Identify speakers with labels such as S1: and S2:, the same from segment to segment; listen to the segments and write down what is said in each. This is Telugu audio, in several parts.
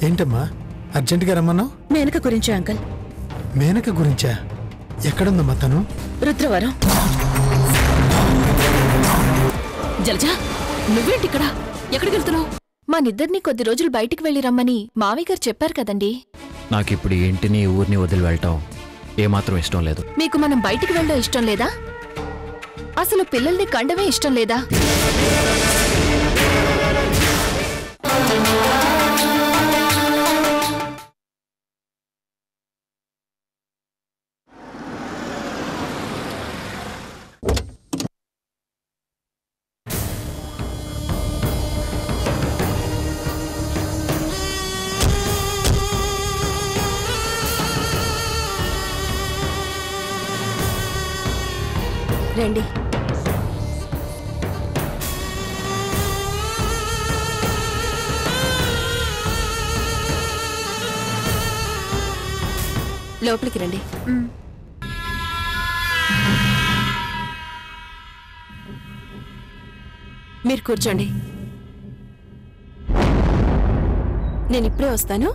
S1: ఏంటమ్మా అర్జెంటుగా రమ్మన్నావు?
S2: మేనక గురించే అంకల్.
S1: మేనక గురించా? ఎక్కడుందమ్మా తను?
S2: రుద్రవరం.
S3: జలజా, నువ్వేంటి ఇక్కడ? ఎక్కడికి వెళ్తున్నావు?
S2: మనిద్దరినీ కొద్ది రోజులు బయటికి వెళ్ళి రమ్మని మావయ్య గారు చెప్పారు కదండి.
S4: నాకిప్పుడు ఇంటిని ఊరిని వదిలి వెళ్ళటం ఏమాత్రం ఇష్టం లేదు.
S2: మీకు మనం బయటికి వెళ్ళడం ఇష్టం లేదా? అసలు పిల్లల్ని కండమే ఇష్టం లేదా? రండి. లోపలికి రండి. మీరు కూర్చోండి. నేను ఇప్పుడే వస్తాను.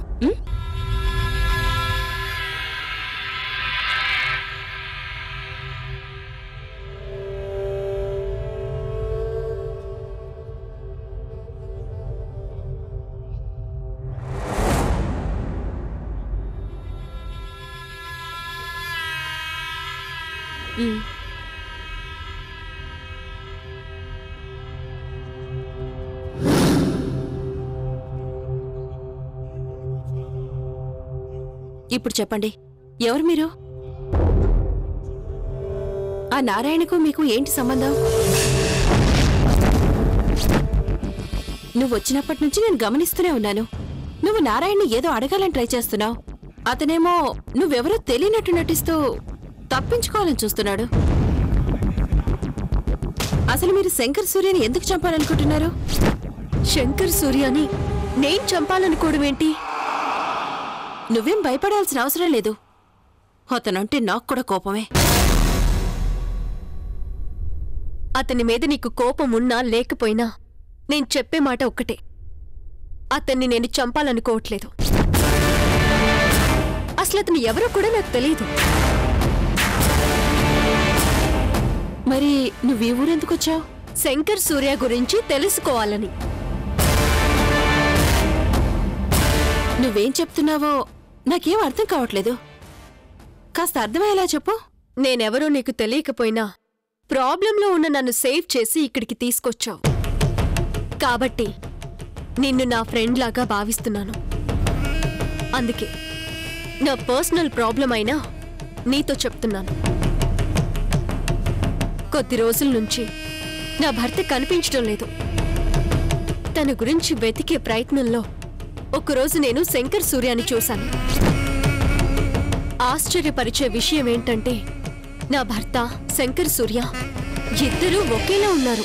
S2: ఇప్పుడు చెప్పండి, ఎవరు మీరు? ఆ నారాయణకు మీకు ఏంటి సంబంధం? నువ్వు వచ్చినప్పటి నుంచి నేను గమనిస్తూనే ఉన్నాను. నువ్వు నారాయణని ఏదో అడగాలని ట్రై చేస్తున్నావు. అతనేమో నువ్వెవరో తెలియనట్టు నటిస్తూ తప్పించుకోవాలని చూస్తున్నాడు. అసలు మీరు శంకర్ సూర్యని ఎందుకు చంపాలనుకుంటున్నారు? శంకర్ సూర్యని నేను చంపాలనుకోవడం ఏంటి? నువ్వేం భయపడాల్సిన అవసరం లేదు. అతనంటే నాకు కూడా కోపమే.
S5: అతని మీద నీకు కోపం ఉన్నా లేకపోయినా నేను చెప్పే మాట ఒక్కటే, అతన్ని నేను చంపాలనుకోవట్లేదు. అసలు అతను ఎవరో కూడా నాకు తెలియదు.
S2: మరి నువ్వీ ఊరెందుకు వచ్చావు?
S5: శంకర్ సూర్య గురించి తెలుసుకోవాలని.
S2: నువ్వేం చెప్తున్నావో నాకేం అర్థం కావట్లేదు. కాస్త అర్థమయ్యేలా చెప్పు.
S5: నేనెవరో నీకు తెలియకపోయినా ప్రాబ్లంలో ఉన్న నన్ను సేవ్ చేసి ఇక్కడికి తీసుకొచ్చావు కాబట్టి నిన్ను నా ఫ్రెండ్ లాగా భావిస్తున్నాను. అందుకే నా పర్సనల్ ప్రాబ్లం అయినా నీతో చెప్తున్నాను. కొద్ది రోజుల నుంచి నా భర్త కనిపించడం లేదు. తన గురించి వెతికే ప్రయత్నంలో ఒకరోజు నేను శంకర్ సూర్యాని చూశాను. ఆశ్చర్యపరిచే విషయం ఏంటంటే నా భర్త శంకర్ సూర్య ఇద్దరూ ఒకేలా ఉన్నారు.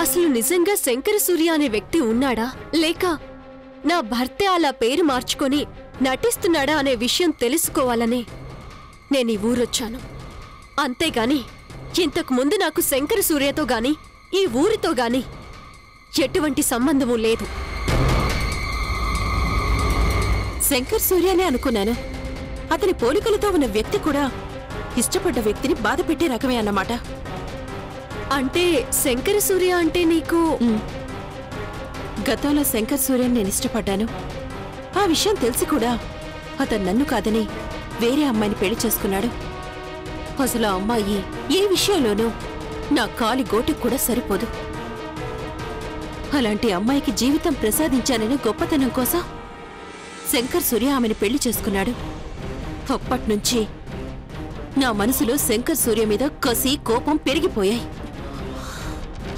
S5: అసలు నిజంగా శంకర్ సూర్య అనే వ్యక్తి ఉన్నాడా లేక నా భర్తే అలా పేరు మార్చుకొని నటిస్తున్నాడా అనే విషయం తెలుసుకోవాలని నేను ఈ ఊరొచ్చాను. అంతేగాని ఇంతకు ముందు నాకు శంకర్ సూర్యతో గాని ఈ ఊరితో గాని ఎటువంటి సంబంధము లేదు.
S2: శంకర్ సూర్యనే అనుకున్నాను. అతని పోలికలతో ఉన్న వ్యక్తి కూడా ఇష్టపడ్డ వ్యక్తిని బాధ పెట్టే రకమే అన్నమాట.
S5: అంటే శంకర్ సూర్య అంటే నీకు?
S2: గతంలో శంకర్ సూర్యని నేను ఇష్టపడ్డాను. ఆ విషయం తెలిసి కూడా అతను నన్ను కాదని వేరే అమ్మాయిని పెళ్లి చేసుకున్నాడు. అసలు ఆ అమ్మాయి ఏ విషయంలోనూ నా కాలి గోటికి కూడా సరిపోదు. అలాంటి అమ్మాయికి జీవితం ప్రసాదించాననే గొప్పతనం కోసం శంకర్ సూర్య ఆమెను పెళ్లి చేసుకున్నాడు. అప్పట్నుంచి నా మనసులో శంకర్ సూర్య మీద కసి కోపం పెరిగిపోయాయి.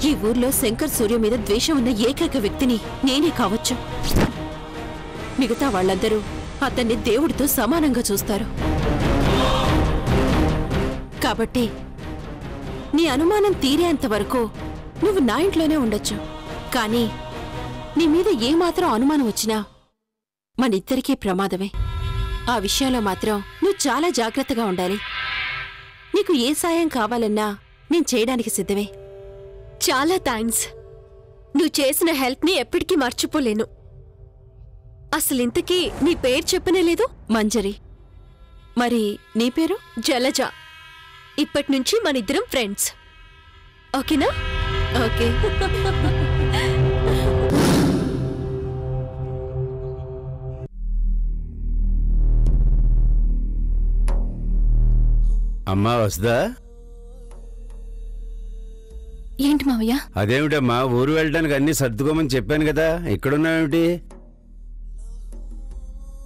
S2: ఈ ఊర్లో శంకర్ సూర్య మీద ద్వేషం ఉన్న ఏకైక వ్యక్తిని నేనే కావచ్చు. మిగతా వాళ్ళందరూ అతన్ని దేవుడితో సమానంగా చూస్తారు. కాబట్టి నీ అనుమానం తీరేంత వరకు నువ్వు నా ఇంట్లోనే ఉండొచ్చు. కానీ నీ మీద ఏమాత్రం అనుమానం వచ్చినా మనిద్దరికీ ప్రమాదమే. ఆ విషయంలో మాత్రం నువ్వు చాలా జాగ్రత్తగా ఉండాలి. నీకు ఏ సాయం కావాలన్నా నేను చేయడానికి సిద్ధమే.
S5: చాలా థ్యాంక్స్. నువ్వు చేసిన హెల్ప్ని ఎప్పటికీ మర్చిపోలేను. అసలు ఇంతకీ నీ పేరు చెప్పనే లేదు?
S2: మంజరి. మరి నీ పేరు?
S5: జలజ. ఇప్పటినుంచి మనిద్దరం ఫ్రెండ్స్, ఓకేనా?
S2: ఓకే.
S6: అమ్మా వస్తుందా?
S3: ఏంటి మావయ్య?
S6: అదేమిటమ్మా, ఊరు వెళ్ళడానికి అన్ని సర్దుకోమని చెప్పాను కదా, ఇక్కడున్నావేమిటి?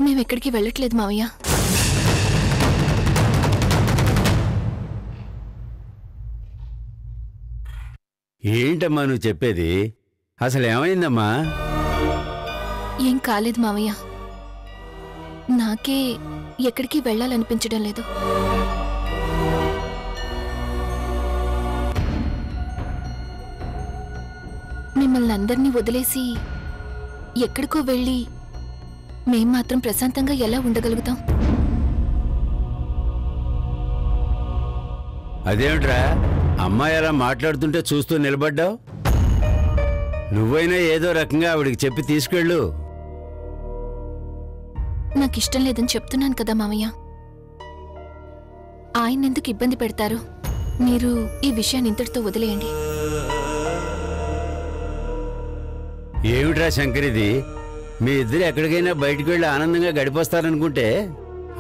S3: మేమెక్కడికి వెళ్ళట్లేదు మావయ్య.
S6: ఏంటమ్మా నువ్వు చెప్పేది? అసలు ఏమైందమ్మా?
S3: ఏం కాలేదు మావయ్య. నాకే ఎక్కడికి వెళ్ళాలనిపించడం లేదు. మిమ్మల్ని అందరినీ వదిలేసి ఎక్కడికో వెళ్ళి మేం మాత్రం ప్రశాంతంగా ఎలా ఉండగలుగుతాం?
S6: అదేమిట్రా, అమ్మాయి అలా మాట్లాడుతుంటే చూస్తూ నిలబడ్డావు? నువ్వైనా ఏదో రకంగా ఆవిడికి చెప్పి తీసుకెళ్ళు.
S3: నాకిష్టం లేదని చెప్తున్నాను కదా మావయ్య. ఆయన ఎందుకు ఇబ్బంది పెడతారు? మీరు ఈ విషయాన్ని ఇంతటితో వదిలేయండి.
S6: ఏమిట్రా శంకరిది, మీ ఇద్దరు ఎక్కడికైనా బయటికి వెళ్ళి ఆనందంగా గడిపొస్తారనుకుంటే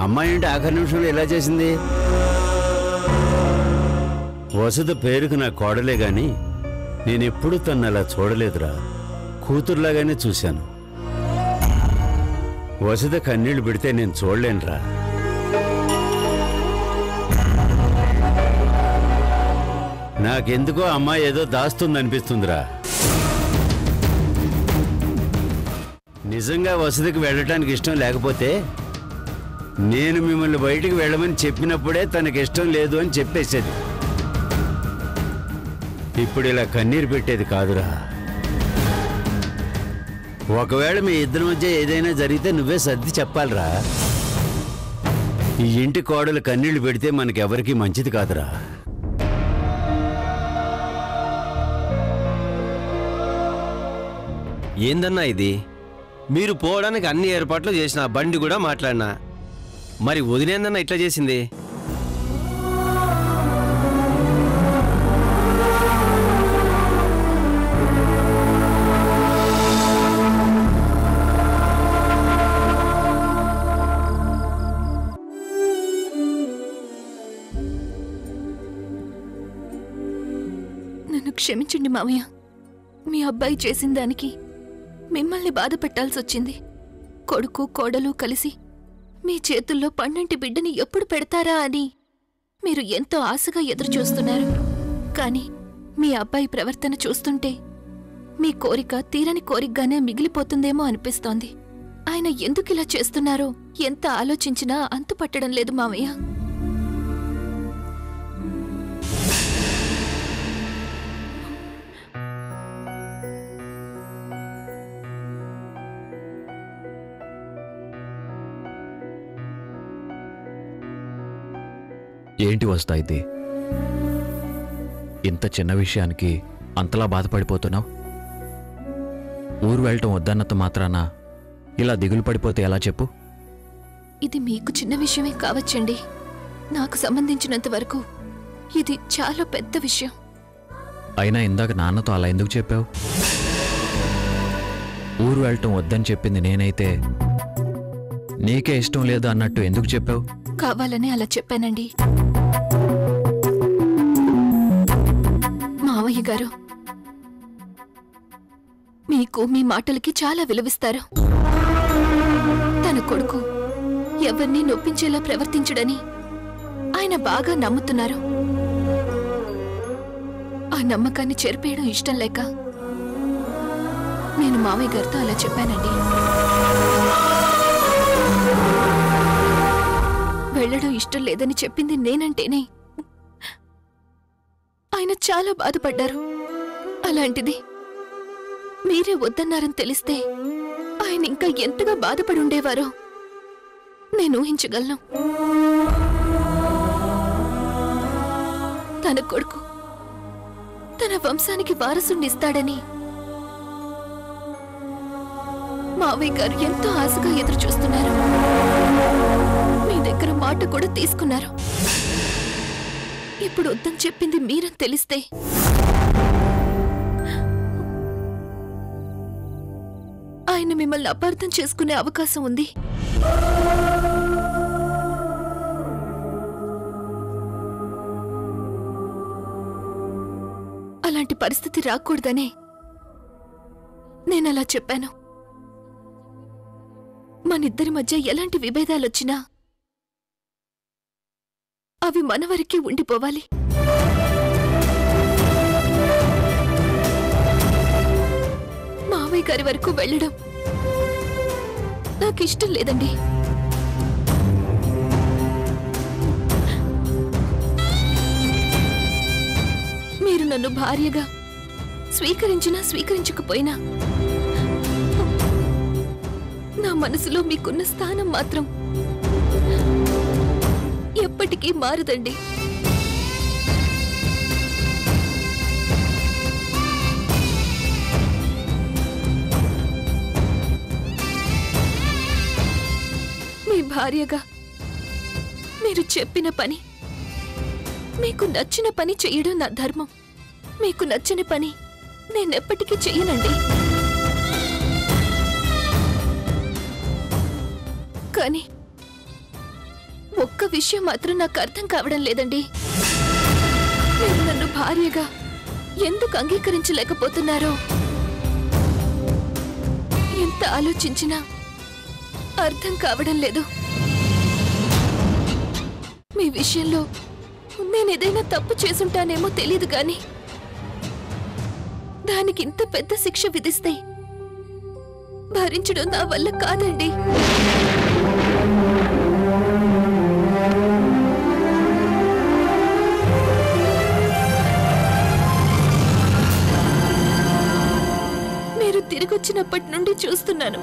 S6: అమ్మాయి ఏంటి ఆఖరి నిమిషంలో ఇలా చేసింది? వసుధ పేరుకు నా కోడలే గాని నేనెప్పుడూ తను అలా చూడలేదురా. కూతురులాగానే చూశాను. వసుధ కన్నీళ్లు పెడితే నేను చూడలేనురా. నాకెందుకో అమ్మాయి ఏదో దాస్తుందనిపిస్తుందిరా. నిజంగా వసతికి వెళ్ళటానికి ఇష్టం లేకపోతే నేను మిమ్మల్ని బయటికి వెళ్ళమని చెప్పినప్పుడే తనకి ఇష్టం లేదు అని చెప్పేసేది. ఇప్పుడు ఇలా కన్నీరు పెట్టేది కాదురా. ఒకవేళ మీ ఇద్దరి మధ్య ఏదైనా జరిగితే నువ్వే సర్ది చెప్పాలిరా. ఈ ఇంటి కోడలు కన్నీళ్లు పెడితే మనకెవరికీ మంచిది కాదురా.
S7: ఏందన్నా ఇది? మీరు పోవడానికి అన్ని ఏర్పాట్లు చేసిన, బండి కూడా మాట్లాడినా, మరి వదిలేందన్నా ఇట్లా చేసింది?
S3: నన్ను క్షమించండి మావయ్య. మీ అబ్బాయి చేసిన దానికి మిమ్మల్ని బాధ పెట్టాల్సి వచ్చింది. కొడుకు కోడలు కలిసి మీ చేతుల్లో పండంటి బిడ్డని ఎప్పుడు పెడతారా అని మీరు ఎంతో ఆశగా ఎదురుచూస్తున్నారు. కానీ మీ అబ్బాయి ప్రవర్తన చూస్తుంటే మీ కోరిక తీరని కోరికగానే మిగిలిపోతుందేమో అనిపిస్తోంది. ఆయన ఎందుకిలా చేస్తున్నారో ఎంత ఆలోచించినా అంతుపట్టడం లేదు మావయ్య.
S4: ఏంటి వస్తాయిది? ఇంత చిన్న విషయానికి అంతలా బాధపడిపోతున్నావు? ఊరు వెళ్ళటం వద్దన్నంత మాత్రాన ఇలా దిగులు పడిపోతే ఎలా చెప్పు?
S3: ఇది మీకు చిన్న విషయమే కావచ్చండి. నాకు సంబంధించినంత వరకు ఇది చాలా పెద్ద విషయం.
S4: అయినా ఇందాక నాన్నతో అలా ఎందుకు చెప్పావు? ఊరు వెళ్ళటం వద్దని చెప్పింది నేనైతే నీకే ఇష్టం లేదు అన్నట్టు ఎందుకు చెప్పావు?
S3: కావాలని అలా చెప్పానండి. మావయ్య గారు మీకు మీ మాటలకి చాలా విలువిస్తారు. తన కొడుకు ఎవరిని నొప్పించేలా ప్రవర్తించడని ఆయన బాగా నమ్ముతున్నారు. ఆ నమ్మకాన్ని చెరిపేయడం ఇష్టం లేక నేను మావయ్య గారితో అలా చెప్పానండి. వెళ్ళడం ఇష్టం లేదని చెప్పింది నేనంటేనే ఆయన చాలా బాధపడ్డారు. అలాంటిది మీరే వద్దన్నారని తెలిస్తే ఆయన ఇంకా ఎంతగా బాధపడి ఉండేవారో నేను ఊహించగలను. తన కొడుకు తన వంశానికి వారసునిస్తాడని మావయ్య గారు ఎంతో ఆశగా ఎదురు చూస్తున్నారు. మీ దగ్గర మాట కూడా తీసుకున్నారు. ఇప్పుడు వద్దని చెప్పింది మీరని తెలిస్తే ఆయన మిమ్మల్ని అపార్థం చేసుకునే అవకాశం ఉంది. అలాంటి పరిస్థితి రాకూడదనే నేనలా చెప్పాను. మనిద్దరి మధ్య ఎలాంటి విభేదాలొచ్చినా అవి మన వరకే ఉండిపోవాలి. మావయ్య గారి వరకు వెళ్ళడం నాకిష్టం లేదండి. మీరు నన్ను భార్యగా స్వీకరించినా స్వీకరించకపోయినా నా మనసులో మీకున్న స్థానం మాత్రం ఎప్పటికీ మారదండి. మీ భార్యగా మీరు చెప్పిన పని, మీకు నచ్చిన పని చెయ్యడం నా ధర్మం. మీకు నచ్చని పని నేనెప్పటికీ చెయ్యనండి. కానీ ఒక్క విషయం మాత్రం నాకు అర్థం కావడం లేదండి. మీరు నన్ను భార్యగా ఎందుకు అంగీకరించలేకపోతున్నారో ఎంత ఆలోచించినా అర్థం కావడం లేదు. మీ విషయంలో నేనేదైనా తప్పు చేసుంటానేమో తెలియదు కానీ దానికి ఇంత పెద్ద శిక్ష విధిస్తే భరించడం నా వల్ల కాదండి. మీరు తిరిగొచ్చినప్పటి నుండి చూస్తున్నాను,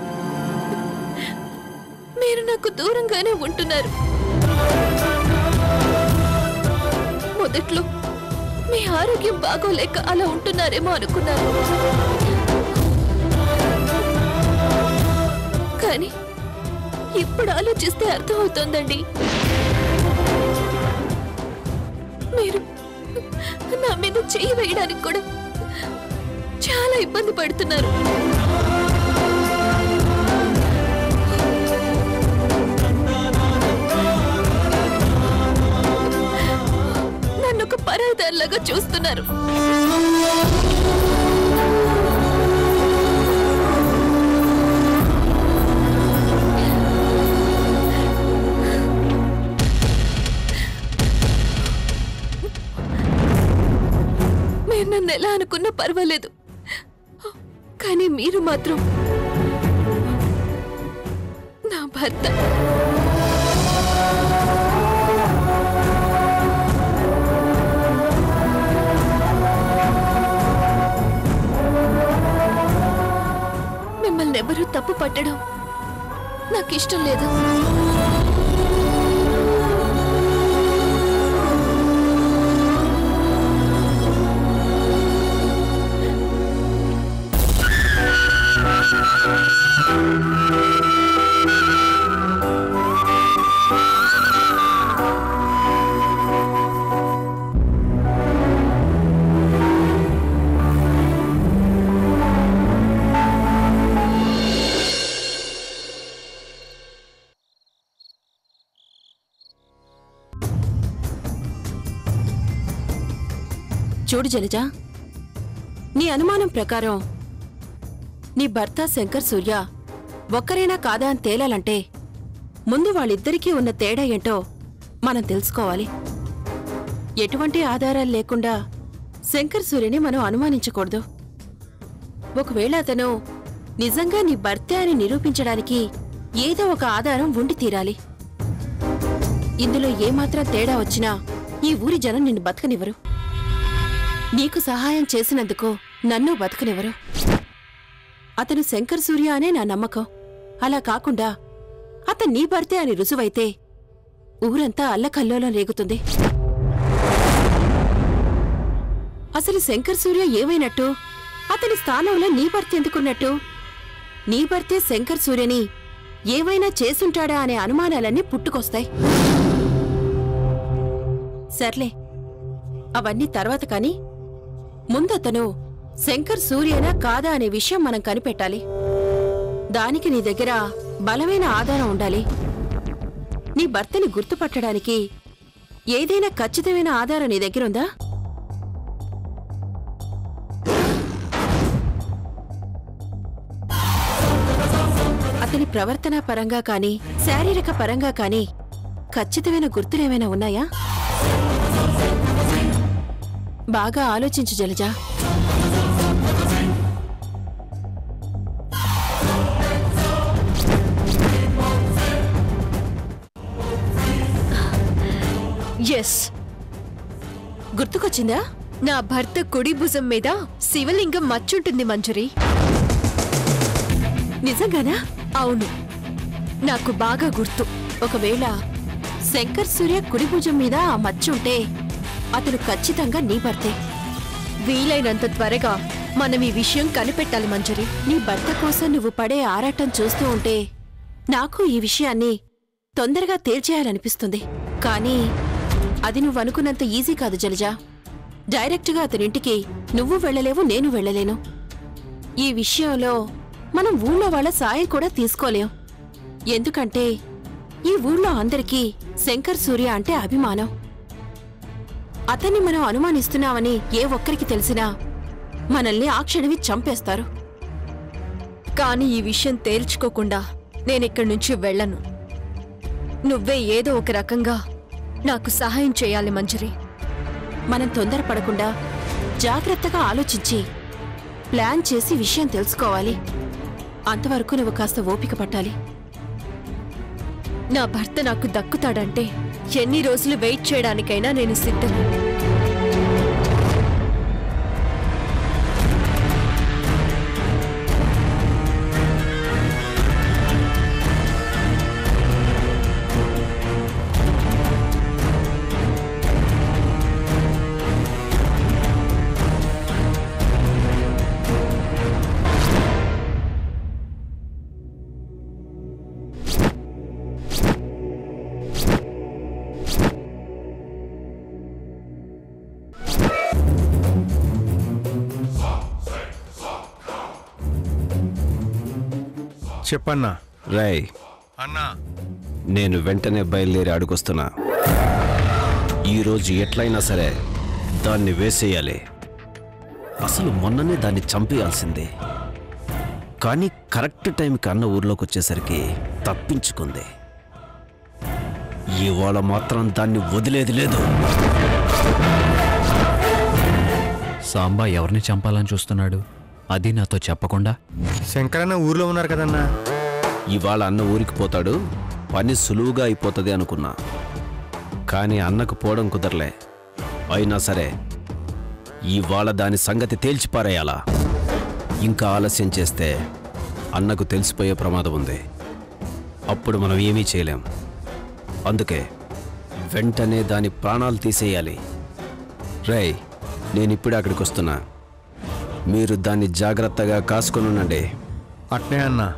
S3: మీరు నాకు దూరంగానే ఉంటున్నారు. మొదట్లో మీ ఆరోగ్యం బాగోలేక అలా ఉంటున్నారేమో అనుకున్నాను. కానీ ఇప్పుడు ఆలోచిస్తే అర్థమవుతోందండి, మీరు నా మీద చెయ్యి వేయడానికి కూడా చాలా ఇబ్బంది పడుతున్నారు. నన్ను ఒక పరాయిదారులాగా చూస్తున్నారు. మీరు నన్ను ఎలా అనుకున్నా పర్వాలేదు, కానీ మీరు మాత్రం నా భర్త. మిమ్మల్ని ఎవరూ తప్పు పట్టడం నాకు ఇష్టం లేదు.
S2: చూడు జలజ, నీ అనుమానం ప్రకారం నీ భర్త శంకర్ సూర్య ఒక్కరైనా కాదా అని తేలాలంటే ముందు వాళ్ళిద్దరికీ ఉన్న తేడా ఏంటో మనం తెలుసుకోవాలి. ఎటువంటి ఆధారాలు లేకుండా శంకర్ సూర్యని మనం అనుమానించకూడదు. ఒకవేళ అతను నిజంగా నీ భర్తే అని నిరూపించడానికి ఏదో ఒక ఆధారం ఉండి తీరాలి. ఇందులో ఏమాత్రం తేడా వచ్చినా ఈ ఊరి జనం నిన్ను బతకనివ్వరు. నీకు సహాయం చేసినందుకు నన్ను బతకనివ్వరు. అతను శంకర్ సూర్య అనే నా నమ్మకం. అలా కాకుండా అతను నీ భర్తే అని రుజువైతే ఊరంతా అల్లకల్లోలం రేగుతుంది. అసలు శంకర్ సూర్య ఏమైనట్టు? అతని స్థానంలో నీ భర్త ఎందుకున్నట్టు? నీ భర్తే శంకర్ సూర్యని ఏవైనా చేసుంటాడా అనే అనుమానాలన్నీ పుట్టుకొస్తాయి. సర్లే, అవన్నీ తర్వాత కాని ముందతను శంకర్ సూర్యేనా కాదా అనే విషయం మనం కనిపెట్టాలి. దానికి నీ దగ్గర బలమైన ఆధారం ఉండాలి. నీ భర్తని గుర్తుపట్టడానికి ఏదైనా ఖచ్చితమైన ఆధారం నీ దగ్గరుందా? అతని ప్రవర్తన పరంగా కాని శారీరక పరంగా కాని ఖచ్చితమైన గుర్తులేమైనా ఉన్నాయా? బాగా ఆలోచించు జలజ.
S5: ఎస్,
S2: గుర్తుకొచ్చిందా?
S5: నా భర్త కుడి భుజం మీద శివలింగం మచ్చుంటుంది మంజరి.
S2: నిజంగానా?
S5: అవును, నాకు బాగా గుర్తు.
S2: ఒకవేళ శంకర్ సూర్య కుడి భుజం మీద ఆ మచ్చుంటే అతను ఖచ్చితంగా నీ భర్తే.
S5: వీలైనంత త్వరగా మనం ఈ విషయం కనిపెట్టాలి మంజరి.
S2: నీ భర్త కోసం నువ్వు పడే ఆరాటం చూస్తూ ఉంటే నాకు ఈ విషయాన్ని తొందరగా తేల్చేయాలనిపిస్తుంది. కానీ అది నువ్వు అనుకున్నంత ఈజీ కాదు జలజ. డైరెక్ట్గా అతనింటికి నువ్వు వెళ్ళలేవు, నేను వెళ్ళలేను. ఈ విషయంలో మనం ఊళ్ళో వాళ్ళ సాయం కూడా తీసుకోలేం. ఎందుకంటే ఈ ఊళ్ళో అందరికీ శంకర్ సూర్య అంటే అభిమానం. అతన్ని మనం అనుమానిస్తున్నామని ఏ ఒక్కరికి తెలిసినా మనల్ని ఆ క్షణమే చంపేస్తారు.
S5: కానీ ఈ విషయం తేల్చుకోకుండా నేనిక్కడి నుంచి వెళ్ళను. నువ్వే ఏదో ఒక రకంగా నాకు సహాయం చేయాలి మంజరి.
S2: మనం తొందరపడకుండా జాగ్రత్తగా ఆలోచించి ప్లాన్ చేసి విషయం తెలుసుకోవాలి. అంతవరకు నువ్వు కాస్త ఓపిక పట్టాలి.
S5: నా భర్త నాకు దక్కుతాడంటే ఎన్ని రోజులు వెయిట్ చేయడానికైనా నేను సిద్ధం.
S8: చెప్పన్నా.
S7: రై
S8: అన్నా,
S7: నేను వెంటనే బయలుదేరి అడుగొస్తున్నా. ఈరోజు ఎట్లయినా సరే దాన్ని వేసేయాలి. అసలు మొన్ననే దాన్ని చంపేయాల్సిందే. కానీ కరెక్ట్ టైంకి అన్న ఊర్లోకి వచ్చేసరికి తప్పించుకుంది. ఇవాళ మాత్రం దాన్ని వదిలేది లేదు.
S4: సాంబా ఎవరిని చంపాలని చూస్తున్నాడు? అది నాతో చెప్పకుండా.
S8: శంకరన్న ఊర్లో ఉన్నారు కదన్నా.
S7: ఇవాళ అన్న ఊరికి పోతాడు, పని సులువుగా అయిపోతుంది అనుకున్నా. కానీ అన్నకు పోవడం కుదరలే. అయినా సరే ఇవాళ దాని సంగతి తేల్చిపారేయాలా. ఇంకా ఆలస్యం చేస్తే అన్నకు తెలిసిపోయే ప్రమాదం ఉంది. అప్పుడు మనం ఏమీ చేయలేం. అందుకే వెంటనే దాని ప్రాణాలు తీసేయాలి. రై, నేనిప్పుడే అక్కడికి వస్తున్నా. మీరు దాన్ని జాగ్రత్తగా కాసుకొని ఉండండి.
S8: అట్నే అన్నా.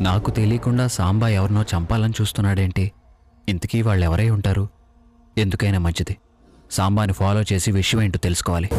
S4: నాకు తెలియకుండా సాంబా ఎవరినో చంపాలని చూస్తున్నాడేంటి? ఇంతకీ వాళ్ళెవరై ఉంటారు? ఎందుకైనా మంచిది సాంబాని ఫాలో చేసి విషయం ఏంటో తెలుసుకోవాలి.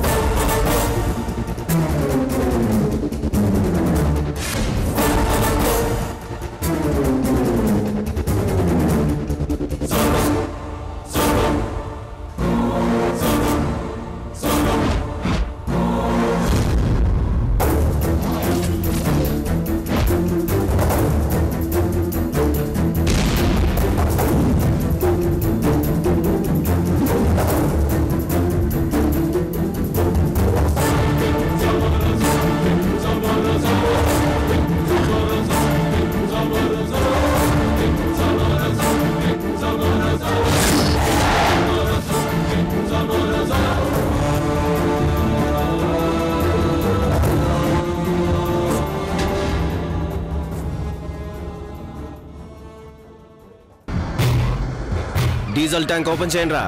S7: డీజిల్ ట్యాంక్ ఓపెన్ చేయండి రా.